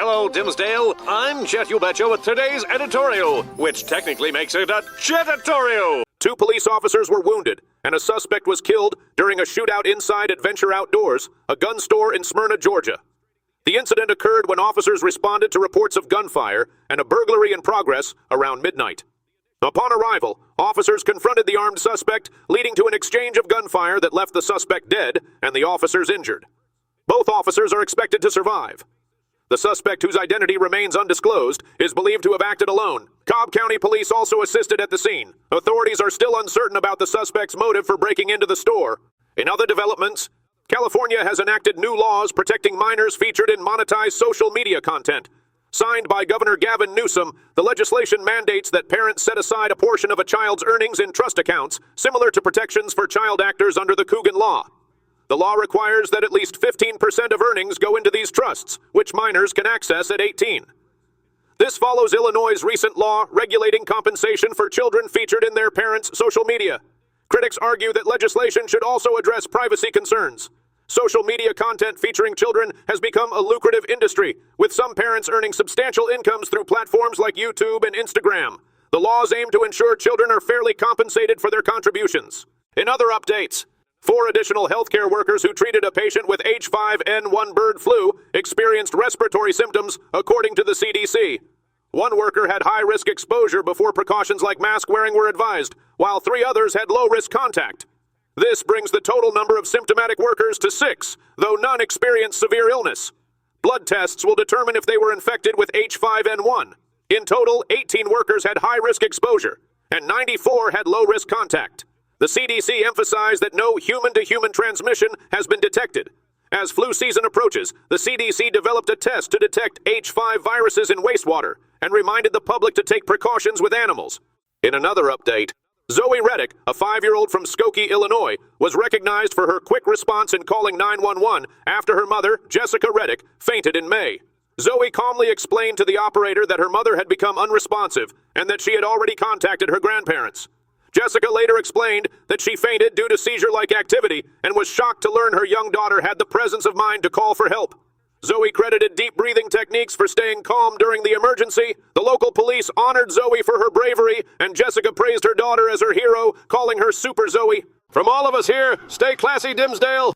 Hello, Dimsdale. I'm Jet You Betcha with today's editorial, which technically makes it a Jetatorial. 2 police officers were wounded, and a suspect was killed during a shootout inside Adventure Outdoors, a gun store in Smyrna, Georgia. The incident occurred when officers responded to reports of gunfire and a burglary in progress around midnight. Upon arrival, officers confronted the armed suspect, leading to an exchange of gunfire that left the suspect dead and the officers injured. Both officers are expected to survive. The suspect, whose identity remains undisclosed, is believed to have acted alone. Cobb County Police also assisted at the scene. Authorities are still uncertain about the suspect's motive for breaking into the store. In other developments, California has enacted new laws protecting minors featured in monetized social media content. Signed by Governor Gavin Newsom, the legislation mandates that parents set aside a portion of a child's earnings in trust accounts, similar to protections for child actors under the Coogan Law. The law requires that at least 15% of earnings go into these trusts, which minors can access at 18. This follows Illinois' recent law regulating compensation for children featured in their parents' social media. Critics argue that legislation should also address privacy concerns. Social media content featuring children has become a lucrative industry, with some parents earning substantial incomes through platforms like YouTube and Instagram. The laws aim to ensure children are fairly compensated for their contributions. In other updates, 4 additional healthcare workers who treated a patient with H5N1 bird flu experienced respiratory symptoms, according to the CDC. 1 worker had high-risk exposure before precautions like mask wearing were advised, while 3 others had low-risk contact. This brings the total number of symptomatic workers to 6, though none experienced severe illness. Blood tests will determine if they were infected with H5N1. In total, 18 workers had high-risk exposure, and 94 had low-risk contact. The CDC emphasized that no human-to-human transmission has been detected. As flu season approaches, the CDC developed a test to detect H5 viruses in wastewater and reminded the public to take precautions with animals. In another update, Zoe Reddick, a 5-year-old from Skokie, Illinois, was recognized for her quick response in calling 911 after her mother, Jessica Reddick, fainted in May. Zoe calmly explained to the operator that her mother had become unresponsive and that she had already contacted her grandparents. Jessica later explained that she fainted due to seizure-like activity and was shocked to learn her young daughter had the presence of mind to call for help. Zoe credited deep breathing techniques for staying calm during the emergency. The local police honored Zoe for her bravery, and Jessica praised her daughter as her hero, calling her Super Zoe. From all of us here, stay classy, Dimsdale.